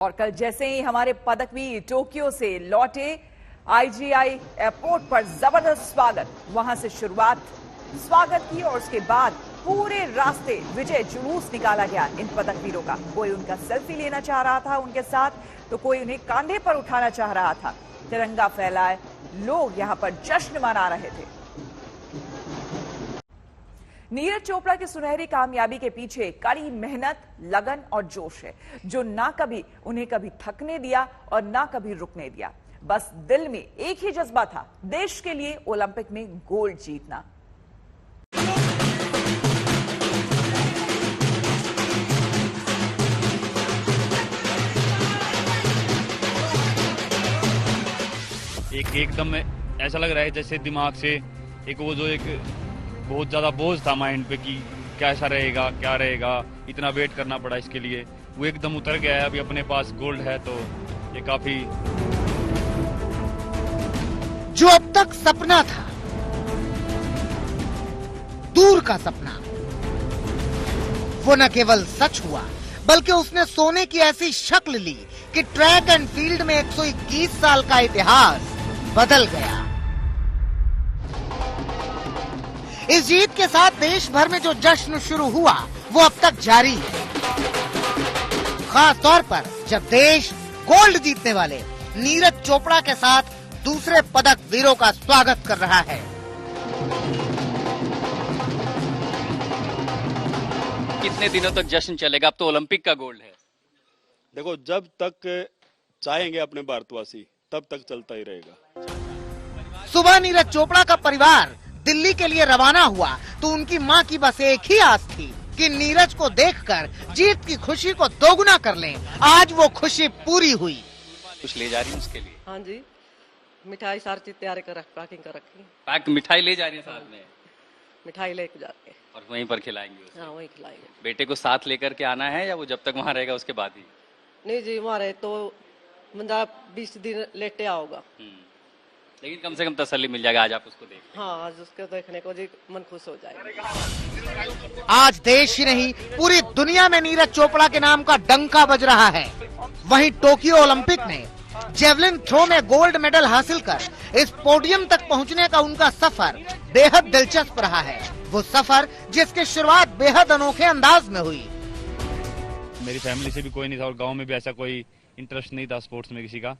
और कल जैसे ही हमारे पदकवीर टोक्यो से लौटे, आईजीआई एयरपोर्ट पर जबरदस्त वहां से स्वागत की और उसके बाद पूरे रास्ते विजय जुलूस निकाला गया इन पदकवीरों का। कोई उनका सेल्फी लेना चाह रहा था उनके साथ, तो कोई उन्हें कांधे पर उठाना चाह रहा था। तिरंगा फैलाए लोग यहां पर जश्न मना रहे थे। नीरज चोपड़ा की सुनहरी कामयाबी के पीछे कड़ी मेहनत, लगन और जोश है, जो उन्हें कभी थकने दिया और ना कभी रुकने दिया। बस दिल में एक ही जज्बा था, देश के लिए ओलंपिक में गोल्ड जीतना। एकदम ऐसा लग रहा है जैसे दिमाग से एक बहुत ज्यादा बोझ था माइंड पे कि कैसा रहेगा, क्या रहेगा, इतना वेट करना पड़ा इसके लिए, वो एकदम उतर गया है। अभी अपने पास गोल्ड है तो ये काफी। जो अब तक सपना था, दूर का सपना, वो न केवल सच हुआ बल्कि उसने सोने की ऐसी शक्ल ली कि ट्रैक एंड फील्ड में 121 साल का इतिहास बदल गया। इस जीत के साथ देश भर में जो जश्न शुरू हुआ वो अब तक जारी है, खास तौर पर जब देश गोल्ड जीतने वाले नीरज चोपड़ा के साथ दूसरे पदक वीरों का स्वागत कर रहा है। कितने दिनों तक जश्न चलेगा? अब तो ओलंपिक का गोल्ड है। देखो, जब तक चाहेंगे अपने भारतवासी तब तक चलता ही रहेगा। सुबह नीरज चोपड़ा का परिवार दिल्ली के लिए रवाना हुआ तो उनकी मां की बस एक ही आस थी कि नीरज को देखकर जीत की खुशी को दोगुना कर लें। आज वो खुशी पूरी हुई। कुछ ले जा रही है उसके लिए? हाँ जी, मिठाई सारी चीज तैयार कर पैकिंग कर रखी। पैक मिठाई ले जा रही है साथ में? मिठाई लेके जाके और वहीं पर खिलाएंगे उसे? हाँ, वहीं खिलाएंगे। बेटे को साथ लेकर के आना है या वो जब तक वहाँ रहेगा उसके बाद ही? नहीं जी, वहाँ रहे तो बंदा 20 दिन लेटे आओगा, लेकिन कम से कम तसल्ली मिल जाएगा। आज आप उसको देख। हाँ, आज उसको देखने को जी मन खुश हो जाएगा। आज देश ही नहीं पूरी दुनिया में नीरज चोपड़ा के नाम का डंका बज रहा है। वहीं टोक्यो ओलंपिक में जेवलिन थ्रो में गोल्ड मेडल हासिल कर इस पोडियम तक पहुंचने का उनका सफर बेहद दिलचस्प रहा है। वो सफर जिसकी शुरुआत बेहद अनोखे अंदाज में हुई। मेरी फैमिली से भी कोई नहीं था और गांव में भी ऐसा कोई इंटरेस्ट नहीं था स्पोर्ट्स में किसी का,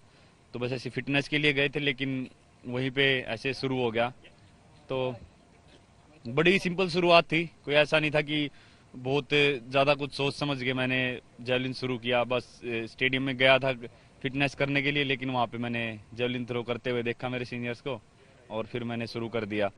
तो बस ऐसी फिटनेस के लिए गए थे, लेकिन वहीं पे ऐसे शुरू हो गया। तो बड़ी सिंपल शुरुआत थी, कोई ऐसा नहीं था कि बहुत ज्यादा कुछ सोच समझ के मैंने जेवलिन शुरू किया। बस स्टेडियम में गया था फिटनेस करने के लिए, लेकिन वहाँ पे मैंने जेवलिन थ्रो करते हुए देखा मेरे सीनियर्स को और फिर मैंने शुरू कर दिया।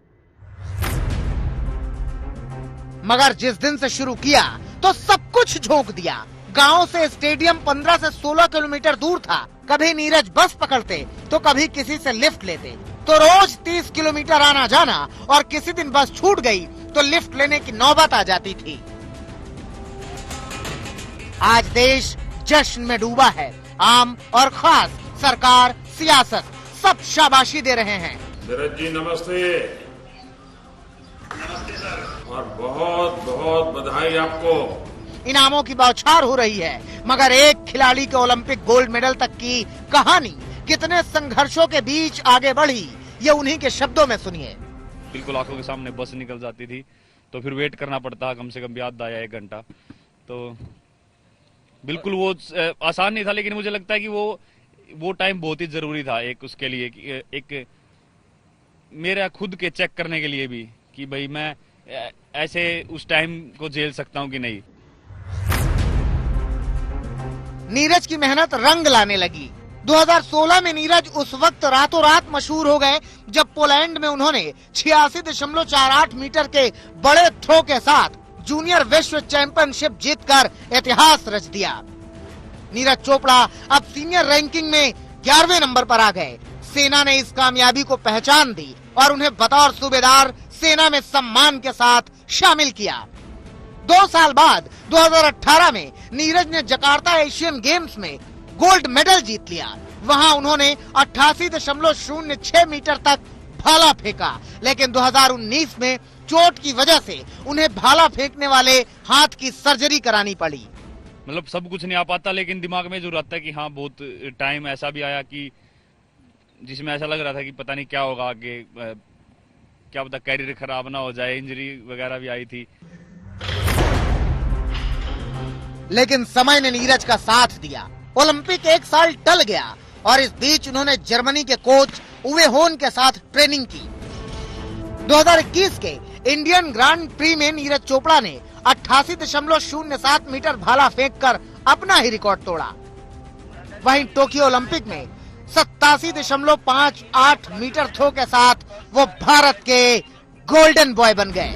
मगर जिस दिन से शुरू किया तो सब कुछ झोंक दिया। गांव से स्टेडियम 15 से 16 किलोमीटर दूर था। कभी नीरज बस पकड़ते तो कभी किसी से लिफ्ट लेते, तो रोज 30 किलोमीटर आना जाना, और किसी दिन बस छूट गई तो लिफ्ट लेने की नौबत आ जाती थी। आज देश जश्न में डूबा है। आम और खास, सरकार, सियासत सब शाबाशी दे रहे हैं। नीरज जी नमस्ते। नमस्ते सर। और बहुत बहुत बधाई आपको। इनामों की बौछार हो रही है, मगर एक खिलाड़ी के ओलंपिक गोल्ड मेडल तक की कहानी कितने संघर्षों के बीच आगे बढ़ी, ये उन्हीं के शब्दों में सुनिए। बिल्कुल आंखों के सामने बस निकल जाती थी तो फिर वेट करना पड़ता, कम से कम याद आया 1 घंटा। तो बिल्कुल वो आसान नहीं था, लेकिन मुझे लगता है कि वो टाइम बहुत ही जरूरी था एक उसके लिए, एक मेरा खुद के चेक करने के लिए भी कि भाई मैं ऐसे उस टाइम को झेल सकता हूँ कि नहीं। नीरज की मेहनत रंग लाने लगी। 2016 में नीरज उस वक्त रातों रात मशहूर हो गए जब पोलैंड में उन्होंने 86.48 मीटर के बड़े थ्रो के साथ जूनियर विश्व चैंपियनशिप जीतकर इतिहास रच दिया। नीरज चोपड़ा अब सीनियर रैंकिंग में 11वें नंबर पर आ गए। सेना ने इस कामयाबी को पहचान दी और उन्हें बतौर सूबेदार सेना में सम्मान के साथ शामिल किया। 2 साल बाद 2018 में नीरज ने जकार्ता एशियन गेम्स में गोल्ड मेडल जीत लिया। वहां उन्होंने 88.06 मीटर तक भाला फेंका, लेकिन 2019 में चोट की वजह से उन्हें भाला फेंकने वाले हाथ की सर्जरी करानी पड़ी। मतलब सब कुछ नहीं आ पाता, लेकिन दिमाग में जरूर आता है कि हाँ बहुत टाइम ऐसा भी आया कि जिसमें ऐसा लग रहा था कि पता नहीं क्या होगा आगे, क्या पता कैरियर खराब ना हो जाए, इंजरी वगैरह भी आई थी। लेकिन समय ने नीरज का साथ दिया। ओलंपिक एक साल टल गया और इस बीच उन्होंने जर्मनी के कोच उवे होन के साथ ट्रेनिंग की। 2021 के इंडियन ग्रांड प्री में नीरज चोपड़ा ने 88.07 मीटर भाला फेंककर अपना ही रिकॉर्ड तोड़ा। वहीं टोक्यो ओलंपिक में 87.58 मीटर थ्रो के साथ वो भारत के गोल्डन बॉय बन गए।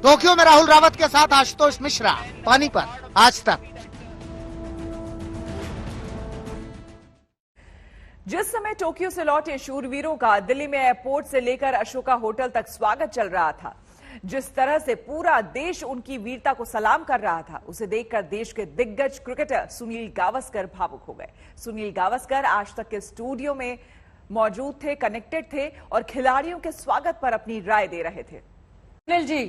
टोक्यो में राहुल रावत के साथ आशुतोष मिश्रा, पानीपत, आज तक। जिस समय टोक्यो से लौटे शूरवीरों का दिल्ली में एयरपोर्ट से लेकर अशोका होटल तक स्वागत चल रहा था, जिस तरह से पूरा देश उनकी वीरता को सलाम कर रहा था, उसे देखकर देश के दिग्गज क्रिकेटर सुनील गावस्कर भावुक हो गए। सुनील गावस्कर आज तक के स्टूडियो में मौजूद थे, कनेक्टेड थे और खिलाड़ियों के स्वागत पर अपनी राय दे रहे थे। सुनील जी,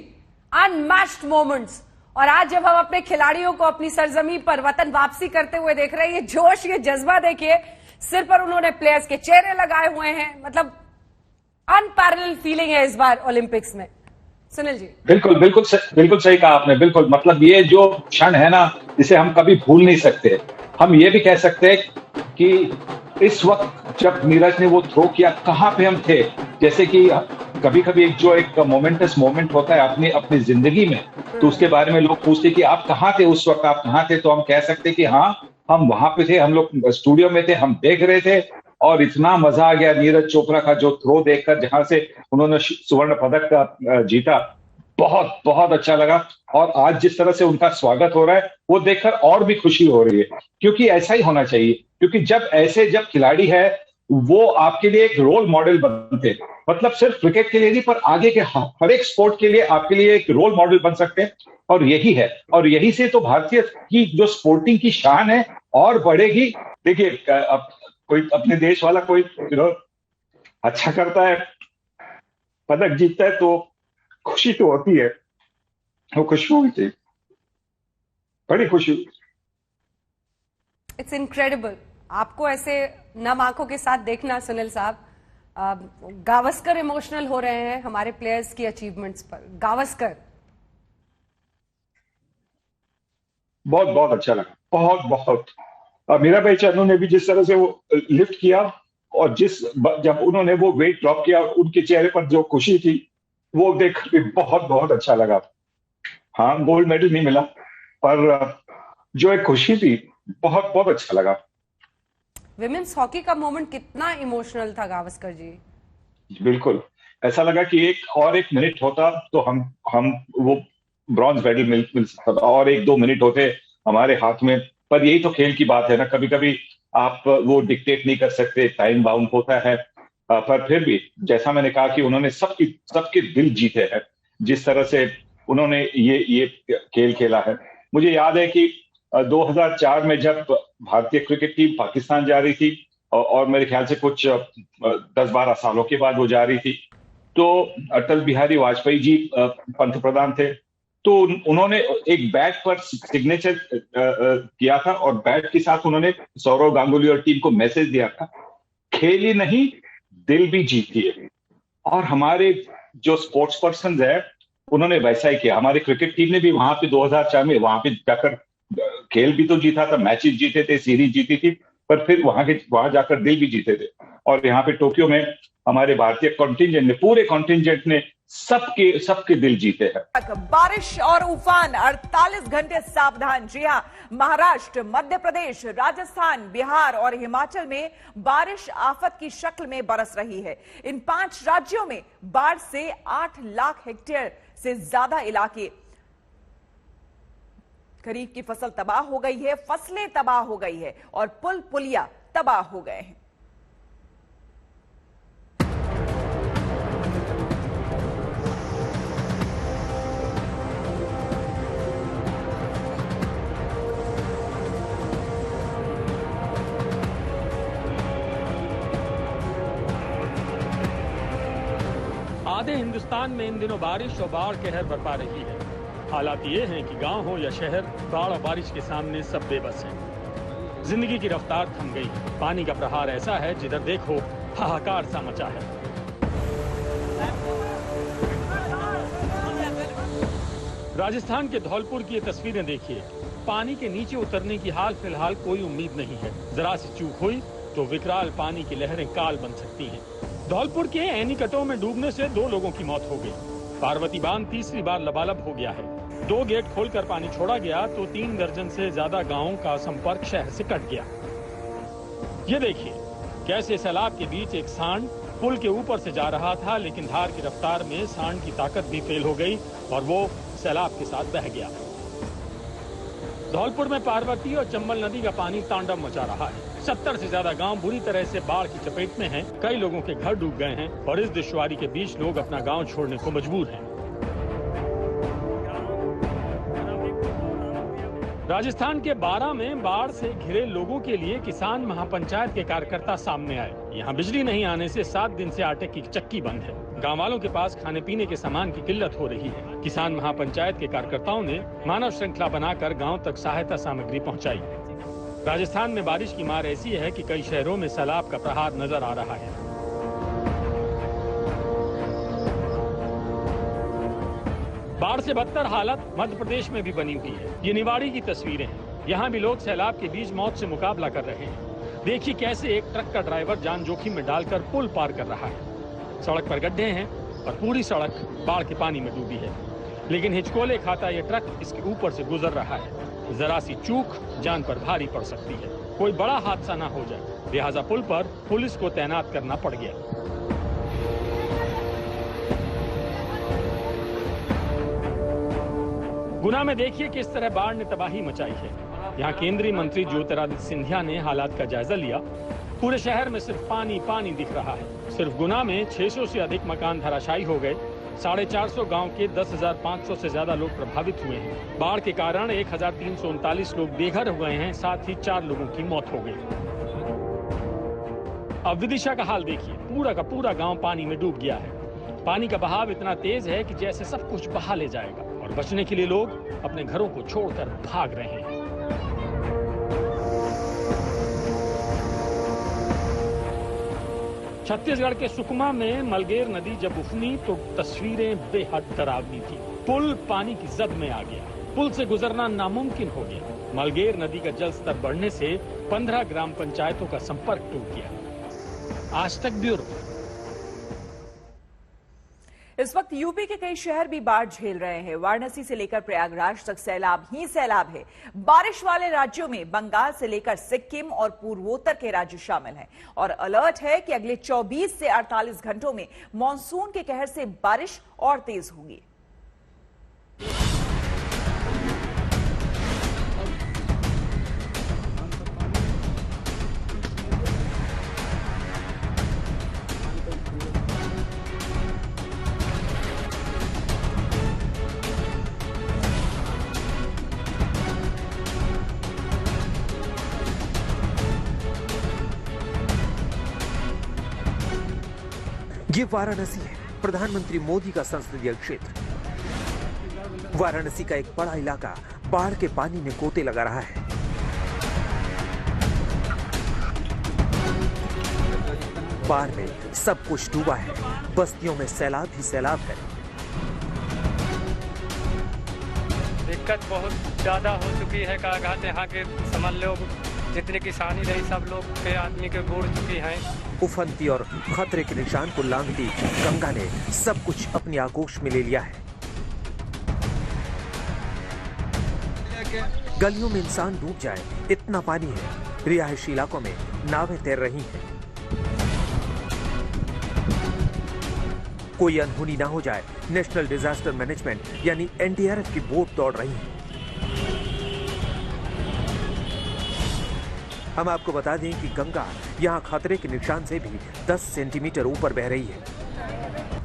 अनमैच्ड मोमेंट्स, और आज जब हम अपने खिलाड़ियों को अपनी सरजमी पर वतन वापसी करते हुए देख रहे हैं, ये जोश, ये जज्बा देखिए, सिर पर उन्होंने प्लेयर्स के चेहरे लगाए हुए हैं। मतलब अनपैरेलल फीलिंग है इस बार ओलंपिक्स में। सुनील जी, बिल्कुल सही कहा आपने। बिल्कुल, मतलब ये जो क्षण है ना, इसे हम कभी भूल नहीं सकते। हम ये भी कह सकते हैं कि इस वक्त जब नीरज ने वो थ्रो किया, कहाँ पे हम थे। जैसे कि कभी कभी एक मोमेंटस मोमेंट होता है अपनी जिंदगी में, तो उसके बारे में लोग पूछते कि आप कहाँ थे उस वक्त, आप कहाँ थे, तो हम कह सकते कि हाँ, हम वहां पे थे, हम लोग स्टूडियो में थे, हम देख रहे थे और इतना मजा आ गया नीरज चोपड़ा का जो थ्रो देखकर, जहां से उन्होंने स्वर्ण पदक जीता। बहुत बहुत अच्छा लगा। और आज जिस तरह से उनका स्वागत हो रहा है, वो देखकर और भी खुशी हो रही है, क्योंकि ऐसा ही होना चाहिए। क्योंकि जब खिलाड़ी है, वो आपके लिए एक रोल मॉडल बनते हैं। मतलब सिर्फ क्रिकेट के लिए नहीं, पर आगे के हर एक स्पोर्ट के लिए आपके लिए एक रोल मॉडल बन सकते हैं। और यही है, और यही से तो भारतीय की जो स्पोर्टिंग की शान है और बढ़ेगी। देखिए, कोई अपने देश वाला कोई अच्छा करता है, पदक जीतता है, तो खुशी तो होती है, वो खुशी हुई थी, बड़ी खुशी। इट्स इनक्रेडिबल आपको ऐसे नम आंखों के साथ देखना सुनील साहब। गावस्कर इमोशनल हो रहे हैं हमारे प्लेयर्स की अचीवमेंट्स पर। गावस्कर, बहुत बहुत अच्छा लगा, बहुत। और मीरा भाई चन्नू ने भी जिस तरह से वो लिफ्ट किया, और जब उन्होंने वो वेट ड्रॉप किया, उनके चेहरे पर जो खुशी थी, वो देखकर भी बहुत अच्छा लगा। हाँ, गोल्ड मेडल नहीं मिला, पर जो एक खुशी थी, बहुत अच्छा लगा। विमेन्स हॉकी का मोमेंट कितना इमोशनल था गावस्कर जी। बिल्कुल, ऐसा लगा कि एक मिनट होता तो हम वो ब्रॉन्ज मेडल मिल सकता था, और 1-2 मिनट होते हमारे हाथ में। पर यही तो खेल की बात है ना, कभी कभी आप वो डिक्टेट नहीं कर सकते, टाइम बाउंड होता है। पर फिर भी, जैसा मैंने कहा कि उन्होंने सबके दिल जीते हैं, जिस तरह से उन्होंने ये खेल खेला है। मुझे याद है कि 2004 में जब भारतीय क्रिकेट टीम पाकिस्तान जा रही थी, और मेरे ख्याल से कुछ 10-12 सालों के बाद वो जा रही थी, तो अटल बिहारी वाजपेयी जी पंतप्रधान थे। तो उन्होंने एक बैट पर सिग्नेचर किया था, और बैट के साथ उन्होंने सौरव गांगुली और टीम को मैसेज दिया था, खेल ही नहीं, दिल भी जीतिए। और हमारे जो स्पोर्ट्स पर्सन है, उन्होंने वैसा ही किया। हमारी क्रिकेट टीम ने भी वहां पे 2004 में वहां पे जाकर खेल भी तो जीता था, मैचेस जीते थे, सीरीज जीती थी, पर फिर वहां जाकर दिल भी जीते थे। और यहाँ पे टोक्यो में हमारे भारतीय कॉन्टिंजेंट ने, पूरे कॉन्टिंजेंट ने सबके दिल जीते हैं। बारिश और उफान, 48 घंटे सावधान। जी हां, महाराष्ट्र, मध्य प्रदेश, राजस्थान, बिहार और हिमाचल में बारिश आफत की शक्ल में बरस रही है। इन 5 राज्यों में बाढ़ से 8 लाख हेक्टेयर से ज्यादा इलाके, खरीफ की फसल तबाह हो गई है, फसलें तबाह हो गई है और पुल पुलिया तबाह हो गए हैं। आधे हिंदुस्तान में इन दिनों बारिश और बाढ़ कहर बरपा रही है। हालात ये हैं कि गांव हो या शहर, बाढ़ और बारिश के सामने सब बेबस हैं। जिंदगी की रफ्तार थम गई। पानी का प्रहार ऐसा है जिधर देखो हाहाकार सा मचा है। राजस्थान के धौलपुर की ये तस्वीरें देखिए। पानी के नीचे उतरने की हाल फिलहाल कोई उम्मीद नहीं है। जरा सी चूक हुई तो विकराल पानी की लहरें काल बन सकती हैं। धौलपुर के एनीकटों में डूबने से 2 लोगों की मौत हो गई। पार्वती बांध तीसरी बार लबालब हो गया है। 2 गेट खोलकर पानी छोड़ा गया तो 3 दर्जन से ज्यादा गांवों का संपर्क शहर से कट गया। ये देखिए कैसे सैलाब के बीच एक सांड पुल के ऊपर से जा रहा था, लेकिन धार की रफ्तार में सांड की ताकत भी फेल हो गई और वो सैलाब के साथ बह गया। धौलपुर में पार्वती और चंबल नदी का पानी तांडव मचा रहा है। 70 से ज्यादा गांव बुरी तरह से बाढ़ की चपेट में हैं। कई लोगों के घर डूब गए हैं और इस दुश्वारी के बीच लोग अपना गांव छोड़ने को मजबूर हैं। राजस्थान के 12 में बाढ़ से घिरे लोगों के लिए किसान महापंचायत के कार्यकर्ता सामने आए। यहाँ बिजली नहीं आने से 7 दिन से आटे की चक्की बंद है। गांव वालों के पास खाने पीने के सामान की किल्लत हो रही है। किसान महापंचायत के कार्यकर्ताओं ने मानव श्रृंखला बनाकर गांव तक सहायता सामग्री पहुंचाई। राजस्थान में बारिश की मार ऐसी है कि कई शहरों में सैलाब का प्रहार नजर आ रहा है। बाढ़ से बदतर हालत मध्य प्रदेश में भी बनी हुई है। ये निवाड़ी की तस्वीरें हैं। यहाँ भी लोग सैलाब के बीच मौत से मुकाबला कर रहे हैं। देखिए कैसे एक ट्रक का ड्राइवर जान जोखिम में डालकर पुल पार कर रहा है। सड़क पर गड्ढे हैं और पूरी सड़क बाढ़ के पानी में डूबी है, लेकिन हिचकोले खाता ये ट्रक इसके ऊपर से गुजर रहा है। जरा सी चूक जान पर भारी पड़ सकती है। कोई बड़ा हादसा ना हो जाए, लिहाजा पुल पर पुलिस को तैनात करना पड़ गया। गुना में देखिए किस तरह बाढ़ ने तबाही मचाई है। यहाँ केंद्रीय मंत्री ज्योतिरादित्य सिंधिया ने हालात का जायजा लिया। पूरे शहर में सिर्फ पानी पानी दिख रहा है। सिर्फ गुना में 600 से अधिक मकान धराशायी हो गए। 450 गांव के 10,500 से ज्यादा लोग प्रभावित हुए हैं। बाढ़ के कारण 1,339 लोग बेघर हुए हैं, साथ ही 4 लोगों की मौत हो गई। अब विदिशा का हाल देखिए। पूरा का पूरा गांव पानी में डूब गया है। पानी का बहाव इतना तेज है कि जैसे सब कुछ बहा ले जाएगा और बचने के लिए लोग अपने घरों को छोड़कर भाग रहे हैं। छत्तीसगढ़ के सुकमा में मलगेर नदी जब उफनी तो तस्वीरें बेहद डरावनी थी। पुल पानी की जद में आ गया। पुल से गुजरना नामुमकिन हो गया। मलगेर नदी का जल स्तर बढ़ने से 15 ग्राम पंचायतों का संपर्क टूट गया। आज तक ब्यूरो। इस वक्त यूपी के कई शहर भी बाढ़ झेल रहे हैं। वाराणसी से लेकर प्रयागराज तक सैलाब ही सैलाब है। बारिश वाले राज्यों में बंगाल से लेकर सिक्किम और पूर्वोत्तर के राज्य शामिल हैं और अलर्ट है कि अगले 24 से 48 घंटों में मानसून के कहर से बारिश और तेज होगी। ये वाराणसी है, प्रधानमंत्री मोदी का संसदीय क्षेत्र। वाराणसी का एक बड़ा इलाका बाढ़ के पानी में गोते लगा रहा है। बाढ़ में सब कुछ डूबा है। बस्तियों में सैलाब ही सैलाब है। दिक्कत बहुत ज्यादा हो चुकी है। कागज यहाँ के समझ लो जितनी किसानी रही सब लोग के आदमी के बूढ़ चुकी हैं। उफनती और खतरे के निशान को लांघती गंगा ने सब कुछ अपनी आगोश में ले लिया है। गलियों में इंसान डूब जाए इतना पानी है। रिहायशी इलाकों में नावें तैर रही हैं। कोई अनहोनी ना हो जाए, नेशनल डिजास्टर मैनेजमेंट यानी एनडीआरएफ की बोट दौड़ रही है। हम आपको बता दें कि गंगा यहां खतरे के निशान से भी 10 सेंटीमीटर ऊपर बह रही है।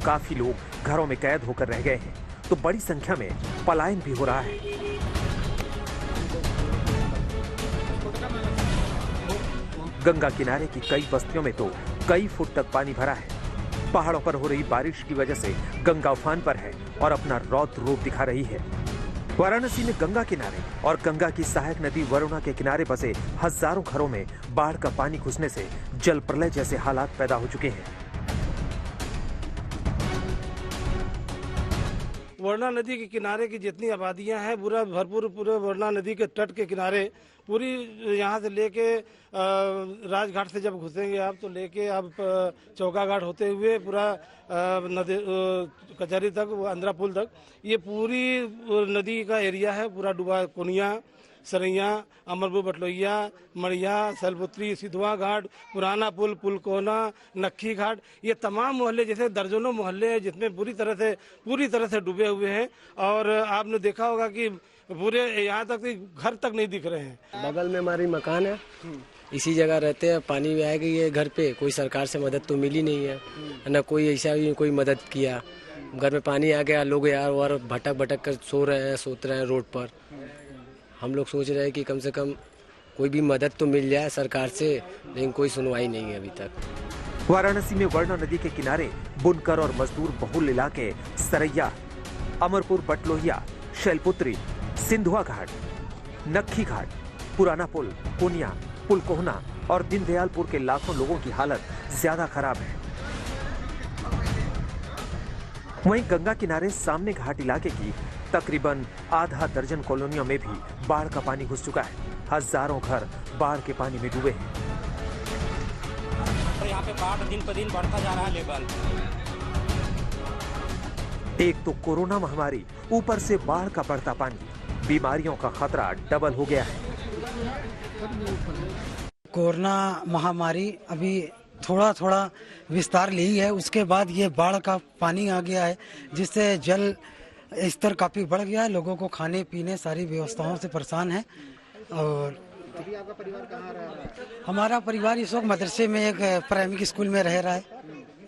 काफी लोग घरों में कैद होकर रह गए हैं, तो बड़ी संख्या में पलायन भी हो रहा है। गंगा किनारे की कई बस्तियों में तो कई फुट तक पानी भरा है। पहाड़ों पर हो रही बारिश की वजह से गंगा उफान पर है और अपना रौद्र रूप दिखा रही है। वाराणसी में गंगा किनारे और गंगा की सहायक नदी वरुणा के किनारे बसे हजारों घरों में बाढ़ का पानी घुसने से जल प्रलय जैसे हालात पैदा हो चुके हैं। वरुणा नदी के किनारे की जितनी आबादियां हैं पूरा भरपूर पूरे वरुणा नदी के तट के किनारे पूरी यहाँ से लेके राजघाट से जब घुसेंगे आप तो लेके आप चौका घाट होते हुए पूरा नदी कचहरी तक अंद्रा पुल तक ये पूरी नदी का एरिया है पूरा डूबा। कोनिया, सरैया, अमरपुर, बटलोइया, मड़िया, सलपुत्री, सिधवा घाट, पुराना पुल, पुलकोना, नक्खी घाट, ये तमाम मोहल्ले जैसे दर्जनों मोहल्ले हैं जिसमें पूरी तरह से डूबे हुए हैं। और आपने देखा होगा कि पूरे यहाँ तक घर तक नहीं दिख रहे हैं। बगल में हमारी मकान है, इसी जगह रहते हैं। पानी में आ गई है घर पे, कोई सरकार से मदद तो मिली नहीं है, न कोई ऐसा भी कोई मदद किया। घर में पानी आ गया, लोग यार और भटक कर सोते रहे हैं रोड पर। हम लोग सोच रहे हैं कि कम से कम कोई भी मदद तो मिल जाए सरकार से, लेकिन कोई सुनवाई नहीं है अभी तक। वाराणसी में वरुणा नदी के किनारे बुनकर और मजदूर बहुल इलाके सरैया, अमरपुर, बटलोहिया, शैलपुत्री, सिंधुआ घाट, नक्खी घाट, पुराना पुल, कोनिया, पुलकोहना और दीनदयालपुर के लाखों लोगों की हालत ज्यादा खराब है। वहीं गंगा किनारे सामने घाट इलाके की तकरीबन आधा दर्जन कॉलोनियों में भी बाढ़ का पानी घुस चुका है। हजारों घर बाढ़ के पानी में डूबे हैं। यहाँ पे बाढ़ दिन पर दिन बढ़ता जा रहा है लेवल। एक तो कोरोना महामारी, ऊपर से बाढ़ का बढ़ता पानी, बीमारियों का खतरा डबल हो गया है। कोरोना महामारी अभी थोड़ा विस्तार ली है, उसके बाद ये बाढ़ का पानी आ गया है जिससे जल स्तर काफी बढ़ गया है। लोगों को खाने पीने सारी व्यवस्थाओं से परेशान है। और अभी आपका परिवार कहाँ रह रहा है? हमारा परिवार इस वक्त मदरसे में एक प्राइमरी स्कूल में रह रहा है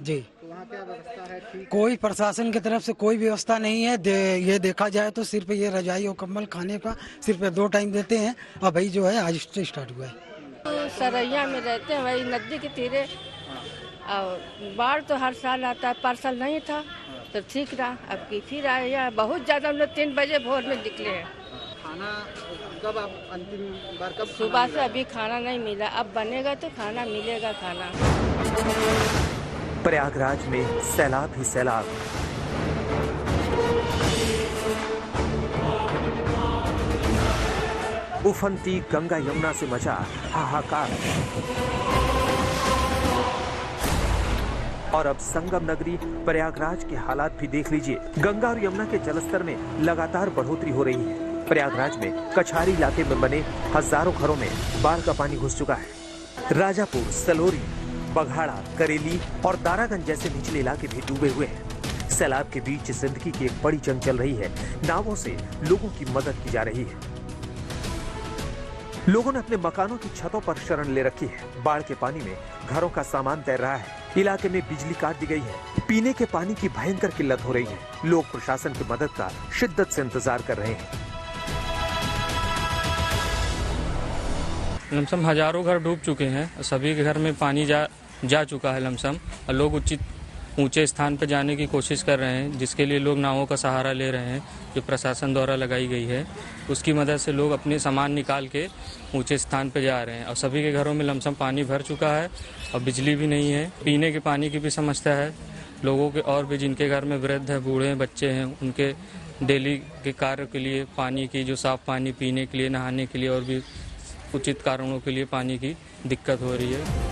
जी। तो वहाँ क्या व्यवस्था है? ठीक, कोई प्रशासन की तरफ से कोई व्यवस्था नहीं है। ये देखा जाए तो सिर्फ ये रजाई और कम्बल खाने का सिर्फ 2 टाइम देते हैं। अब भाई जो है आज से स्टार्ट हुआ है। तो सरैया में रहते हैं वही नदी के तीरे, और बाढ़ तो हर साल आता है। पार्सल नहीं था तो ठीक रहा, अब की फिर आया बहुत ज्यादा। हम लोग 3 बजे भोर में निकले हैं। खाना कब आप अंतिम बार कब? सुबह से अभी खाना नहीं मिला, अब बनेगा तो खाना मिलेगा। खाना प्रयागराज में सैलाब ही सैलाब। उफनती गंगा यमुना से मचा हाहाकार। और अब संगम नगरी प्रयागराज के हालात भी देख लीजिए। गंगा और यमुना के जलस्तर में लगातार बढ़ोतरी हो रही है। प्रयागराज में कछारी इलाके में बने हजारों घरों में बाढ़ का पानी घुस चुका है। राजापुर, सलोरी, बघाड़ा, करेली और दारागंज जैसे निचले इलाके भी डूबे हुए हैं। सैलाब के बीच जिंदगी की एक बड़ी जंग चल रही है। नावों से लोगों की मदद की जा रही है। लोगों ने अपने मकानों की छतों पर शरण ले रखी है। बाढ़ के पानी में घरों का सामान तैर रहा है। इलाके में बिजली काट दी गई है। पीने के पानी की भयंकर किल्लत हो रही है। लोग प्रशासन की मदद का शिद्दत से इंतजार कर रहे हैं। लमसम हजारों घर डूब चुके हैं। सभी के घर में पानी जा चुका है लमसम। और लोग ऊंचे स्थान पर जाने की कोशिश कर रहे हैं, जिसके लिए लोग नावों का सहारा ले रहे हैं जो प्रशासन द्वारा लगाई गई है। उसकी मदद से लोग अपने सामान निकाल के ऊंचे स्थान पर जा रहे हैं। और सभी के घरों में लमसम पानी भर चुका है और बिजली भी नहीं है। पीने के पानी की भी समस्या है लोगों के। और भी जिनके घर में वृद्ध हैं, बूढ़े हैं, बच्चे हैं, उनके डेली के कार्य के लिए पानी की, जो साफ पानी पीने के लिए, नहाने के लिए और भी उचित कारणों के लिए पानी की दिक्कत हो रही है।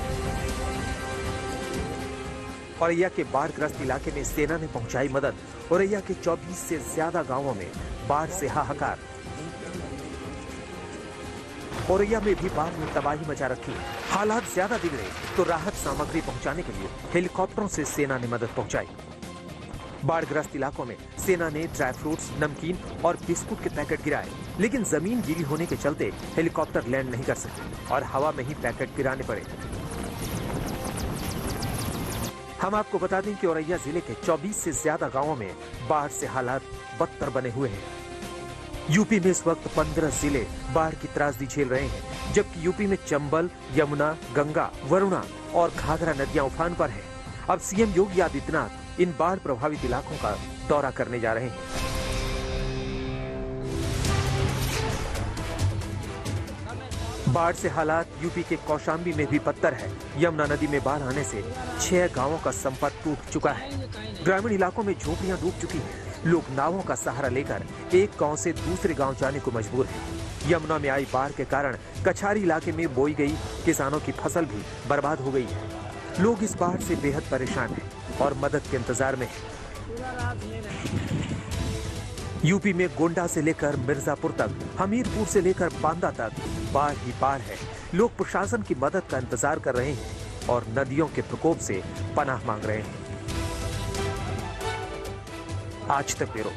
औरैया के बाढ़ग्रस्त इलाके में सेना ने पहुंचाई मदद। औरैया के 24 से ज्यादा गांवों में बाढ़ से हाहाकार। औरैया में भी बाढ़ ने तबाही मचा रखी है। हालात ज्यादा बिगड़े तो राहत सामग्री पहुंचाने के लिए हेलीकॉप्टरों से सेना ने मदद पहुंचाई। बाढ़ग्रस्त इलाकों में सेना ने ड्राई फ्रूट्स, नमकीन और बिस्कुट के पैकेट गिराए, लेकिन जमीन गीली होने के चलते हेलीकॉप्टर लैंड नहीं कर सके और हवा में ही पैकेट गिराने पड़े। हम आपको बता दें कि औरैया जिले के 24 से ज्यादा गांवों में बाढ़ से हालात बदतर बने हुए हैं। यूपी में इस वक्त 15 जिले बाढ़ की त्रासदी झेल रहे हैं, जबकि यूपी में चंबल, यमुना, गंगा, वरुणा और घाघरा नदियां उफान पर हैं। अब सीएम योगी आदित्यनाथ इन बाढ़ प्रभावित इलाकों का दौरा करने जा रहे हैं। बाढ़ से हालात यूपी के कौशाम्बी में भी बदतर है। यमुना नदी में बाढ़ आने से 6 गांवों का संपर्क टूट चुका है। ग्रामीण इलाकों में झोपड़ियां डूब चुकी हैं। लोग नावों का सहारा लेकर एक गांव से दूसरे गांव जाने को मजबूर हैं। यमुना में आई बाढ़ के कारण कछारी इलाके में बोई गई किसानों की फसल भी बर्बाद हो गई है। लोग इस बाढ़ से बेहद परेशान हैं और मदद के इंतजार में हैं। यूपी में गोंडा से लेकर मिर्जापुर तक, हमीरपुर से लेकर बांदा तक बाढ़ ही बाढ़ है। लोग प्रशासन की मदद का इंतजार कर रहे हैं और नदियों के प्रकोप से पनाह मांग रहे हैं। आज तक ब्यूरो।